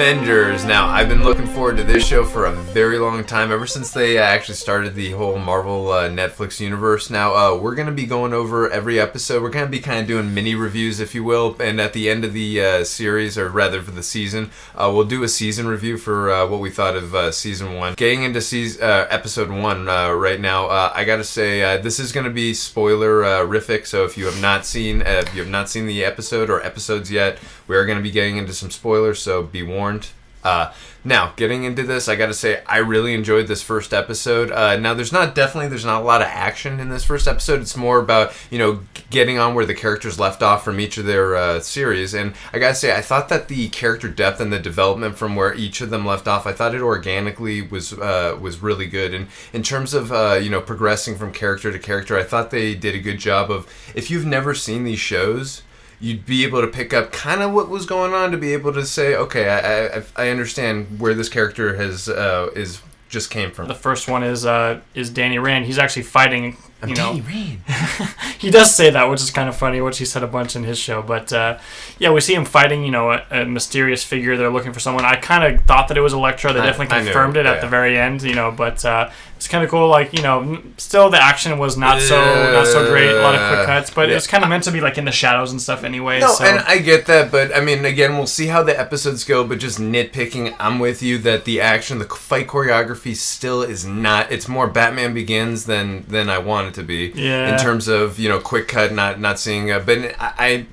Defenders. Now, I've been looking forward to this show for a very long time, ever since they actually started the whole Marvel Netflix universe. Now, we're going to be going over every episode. We're going to be kind of doing mini reviews, if you will, and at the end of the series, or rather for the season, we'll do a season review for what we thought of season 1. Getting into episode 1 right now, I gotta say, this is going to be spoiler-rific, so if you have not seen the episode or episodes yet, we are going to be getting into some spoilers, so be warned. Now, getting into this, I gotta say, I really enjoyed this first episode. Now, there's not a lot of action in this first episode. It's more about, getting on where the characters left off from each of their series. And I gotta say, I thought that the character depth and the development from where each of them left off, I thought it organically was really good. And in terms of, progressing from character to character, I thought they did a good job of, if you've never seen these shows, you'd be able to pick up kind of what was going on to be able to say, okay, I understand where this character is just came from. The first one is Danny Rand. He's actually fighting. Danny Rand. He does say that, which is kind of funny, which he said a bunch in his show. But we see him fighting, a mysterious figure. They're looking for someone. I kind of thought that it was Elektra. They definitely confirmed it at the very end, but it's kind of cool. Still the action was not so great. A lot of quick cuts, but it's kind of meant to be in the shadows and stuff anyway. No, and I get that, but I mean, again, we'll see how the episodes go. But just nitpicking, I'm with you that the action, the fight choreography, still is not. It's more Batman Begins than I want it to be. Yeah. In terms of quick cut, not seeing. But I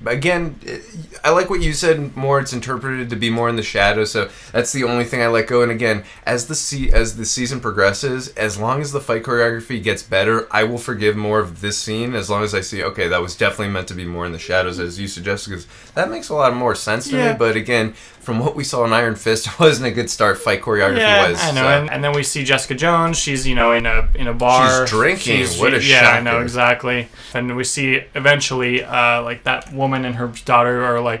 like what you said. More, it's interpreted to be more in the shadows. So that's the only thing I let go. And again, as the season progresses, as long as the fight choreography gets better, I will forgive more of this scene as long as I see, okay, that was definitely meant to be more in the shadows, as you suggested, because that makes a lot more sense to me. But again, from what we saw in Iron Fist, it wasn't a good start fight choreography-wise. I know. So. And then we see Jessica Jones. She's, in a bar. She's drinking. What a shocker. Yeah, I know, exactly. And we see eventually, that woman and her daughter are,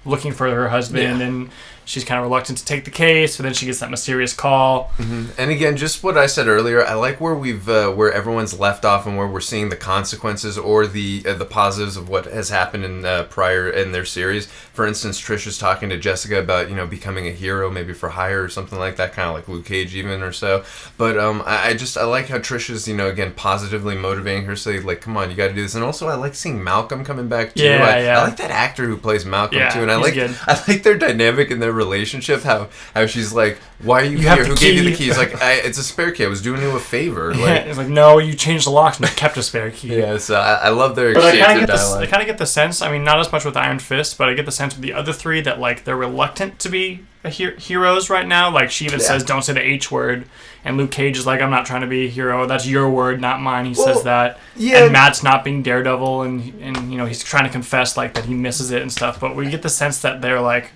looking for her husband, and she's kind of reluctant to take the case, but then she gets that mysterious call. Mm-hmm. And again, just what I said earlier, I like where where everyone's left off and where we're seeing the consequences or the positives of what has happened in prior in their series. For instance, Trish is talking to Jessica about becoming a hero, maybe for hire or something like that, kind of like Luke Cage even or so. But I like how Trish is again positively motivating her, saying come on, you got to do this. And also I like seeing Malcolm coming back too. I like that actor who plays Malcolm too, and I like their dynamic and their relationship. How she's like, why are you here? Who gave you the keys? It's a spare key. I was doing you a favor. It's no, you changed the locks and you kept a spare key. Yeah, so I love their exchange of dialogue. I kind of get the sense. I mean, not as much with Iron Fist, but I get the sense with the other three that they're reluctant to be heroes right now. She even says, "Don't say the H word," and Luke Cage is like, "I'm not trying to be a hero. That's your word, not mine." He says that. Yeah. And Matt's not being Daredevil, and he's trying to confess that he misses it and stuff. But we get the sense that they're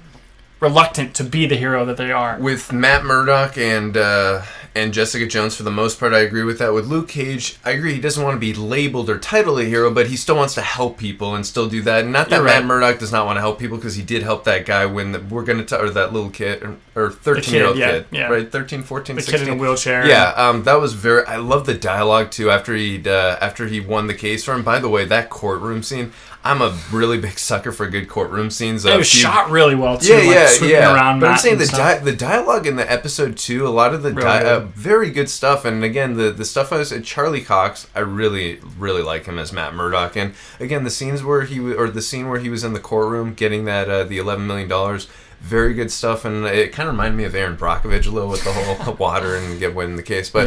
reluctant to be the hero that they are. With Matt Murdock and Jessica Jones, for the most part, I agree with that. With Luke Cage, I agree he doesn't want to be labeled or titled a hero, but he still wants to help people and still do that. And not that Matt Murdock does not want to help people, because he did help that guy when or that little kid, or 13-year-old kid, right? 13, 14, 16. The kid in a wheelchair. Yeah, that was I love the dialogue, too, after he won the case for him. By the way, that courtroom scene, I'm a really big sucker for good courtroom scenes. It was shot really well, too. Around but I'm saying the dialogue in the episode 2, a lot of the very good stuff. And again, the stuff I was at Charlie Cox, I really, really like him as Matt Murdock. And again, the scene where he was in the courtroom getting that the $11 million, very good stuff, and it kind of reminded me of Aaron Brockovich a little with the whole water and winning the case. But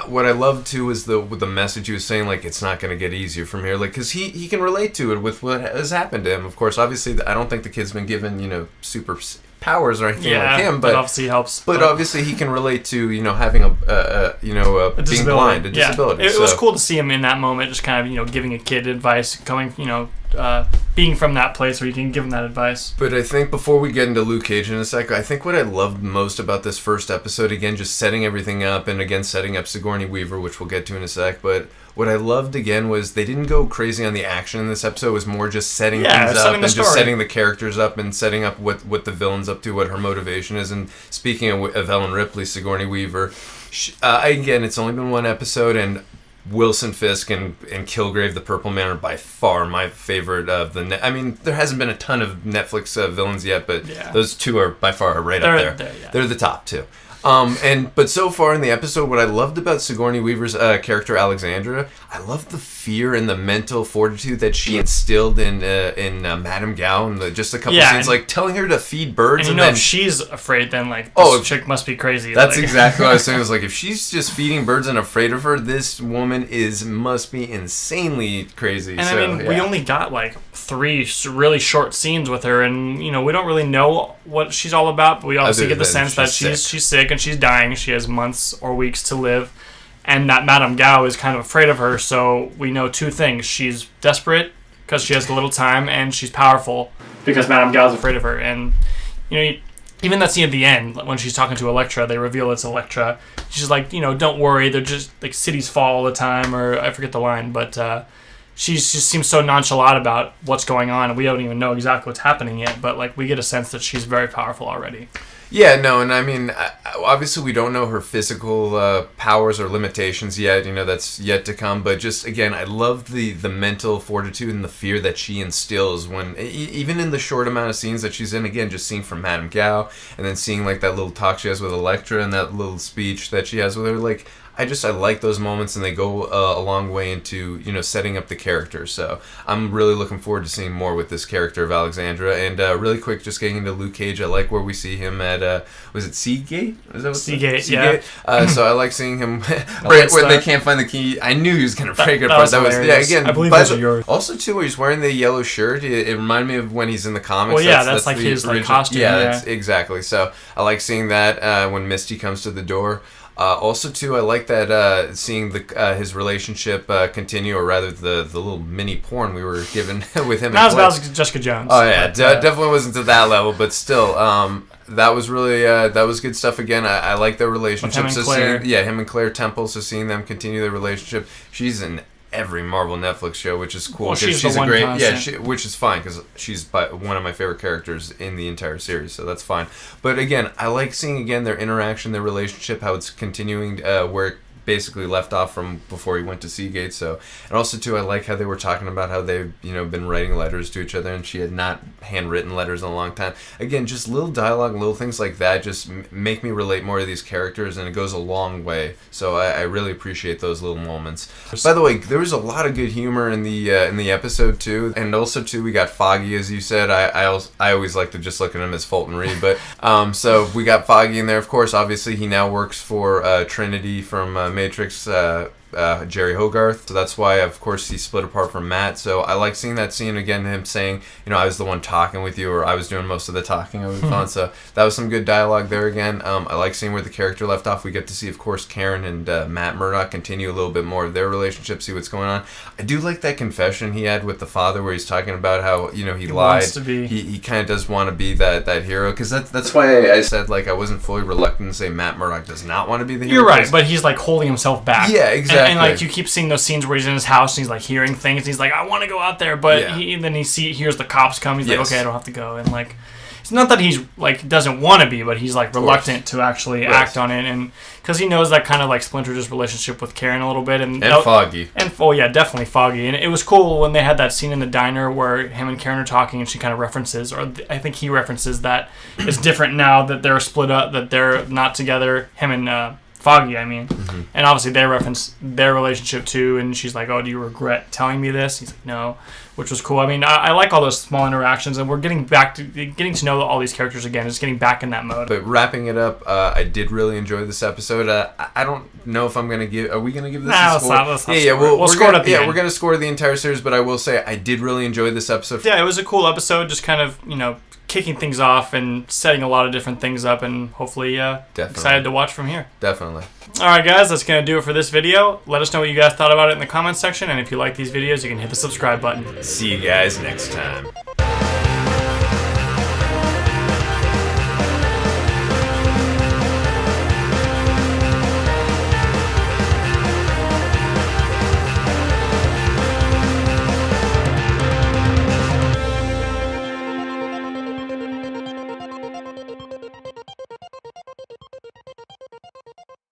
what I loved too was with the message he was saying, it's not going to get easier from here, because he can relate to it with what has happened to him. Of course, obviously, I don't think the kid's been given super powers or anything like him, but obviously helps. But obviously, he can relate to having a being blind, a disability. It was cool to see him in that moment, just kind of giving a kid advice, coming being from that place where you can give him that advice. But I think before we get into Luke Cage in a sec, I think what I loved most about this first episode, again, just setting everything up, and again, setting up Sigourney Weaver, which we'll get to in a sec, but what I loved, again, was they didn't go crazy on the action in this episode. It was more just setting things up and just setting the characters up and setting up what the villain's up to, what her motivation is. And speaking of Ellen Ripley, Sigourney Weaver, again, it's only been one episode, and Wilson Fisk and Kilgrave the Purple Man are by far my favorite of the. I mean, there hasn't been a ton of Netflix villains yet, but those two are by far right up there. They're the top two. But so far in the episode, what I loved about Sigourney Weaver's character Alexandra, I love the fear and the mental fortitude that she instilled in Madame Gao in just a couple scenes, like telling her to feed birds. And then if she's afraid, then like this chick must be crazy. That's exactly what I was saying. I was like, if she's just feeding birds and afraid of her, this woman must be insanely crazy. And we only got like 3 really short scenes with her, and we don't really know what she's all about, but we obviously get the sense that she's sick and she's dying. She has months or weeks to live, and that Madame Gao is kind of afraid of her. So we know 2 things: she's desperate because she has a little time, and she's powerful because Madame Gao is afraid of her. And even that scene at the end when she's talking to Elektra, they reveal it's Elektra. She's like, don't worry, they're just like cities fall all the time, or I forget the line, but she just seems so nonchalant about what's going on, and we don't even know exactly what's happening yet, but like we get a sense that she's very powerful already. Yeah, no, and I mean, obviously we don't know her physical powers or limitations yet. That's yet to come. But just, again, I love the mental fortitude and the fear that she instills when, even in the short amount of scenes that she's in, again, just seeing from Madame Gao, and then seeing, like, that little talk she has with Elektra and that little speech that she has with her, like, I like those moments, and they go a long way into, setting up the character. So I'm really looking forward to seeing more with this character of Alexandra. And really quick, just getting into Luke Cage, I like where we see him at, was it Seagate? Is that what Seagate, yeah. So I like seeing him when they can't find the key. I knew he was going to break it apart. That was again. I believe those are yours. Also, too, where he's wearing the yellow shirt, it reminded me of when he's in the comics. Well, yeah, that's like his costume. Yeah, exactly. So I like seeing that when Misty comes to the door. Also, too, I like that seeing his relationship continue, or rather the little mini porn we were given with him. Not as bad as Jessica Jones. Oh yeah, definitely wasn't to that level, but still, that was really that was good stuff. Again, I like their relationship. With him and Claire. Him and Claire Temple. So seeing them continue their relationship, she's in every Marvel Netflix show, which is cool. Well, she's a great, constant. which is fine because she's one of my favorite characters in the entire series, so that's fine. But again, I like seeing their interaction, their relationship, how it's continuing where it basically left off from before he went to Seagate. So, and also too, I like how they were talking about how they've been writing letters to each other, and she had not handwritten letters in a long time. Again, just little dialogue, little things like that, just make me relate more to these characters, and it goes a long way. So I really appreciate those little moments. By the way, there was a lot of good humor in the episode too, and also too, we got Foggy, as you said. I always like to just look at him as Fulton Reed, but so we got Foggy in there. Of course, obviously he now works for Trinity from Matrix, Jerry Hogarth. So that's why, of course, he split apart from Matt. So I like seeing that scene again, him saying, I was the one talking with you, or I was doing most of the talking over the phone. So that was some good dialogue there again. I like seeing where the character left off. We get to see, of course, Karen and Matt Murdock continue a little bit more of their relationship, see what's going on. I do like that confession he had with the father where he's talking about how, he lied. Wants to be. He kind of does want to be that hero, because that's why I said, like, I wasn't fully reluctant to say Matt Murdock does not want to be the hero. You're right, but he's like holding himself back. Yeah, exactly. And like you keep seeing those scenes where he's in his house and he's like hearing things. And he's like, I want to go out there, but then he hears the cops come. He's like, okay, I don't have to go. And like, it's not that he's like doesn't want to be, but he's like reluctant to actually act on it, and because he knows that kind of like splintered his relationship with Karen a little bit, and Foggy. And definitely Foggy. And it was cool when they had that scene in the diner where him and Karen are talking, and she kind of references, or I think he references that it's different now that they're split up, that they're not together. Him and Foggy, I mean. Mm-hmm. And obviously they reference their relationship too, and she's like, oh, do you regret telling me this? He's like, no, which was cool. I mean, I like all those small interactions, and we're getting to know all these characters again, just getting back in that mode. But wrapping it up, I did really enjoy this episode. I don't know if I'm going to give... Are we going to give this a score? Let's not we'll score it at the end. Yeah, we're going to score the entire series, but I will say I did really enjoy this episode. Yeah, it was a cool episode, just kind of, kicking things off and setting a lot of different things up, and hopefully excited to watch from here. Definitely. Alright guys, that's going to do it for this video. Let us know what you guys thought about it in the comments section, and if you like these videos, you can hit the subscribe button. See you guys next time.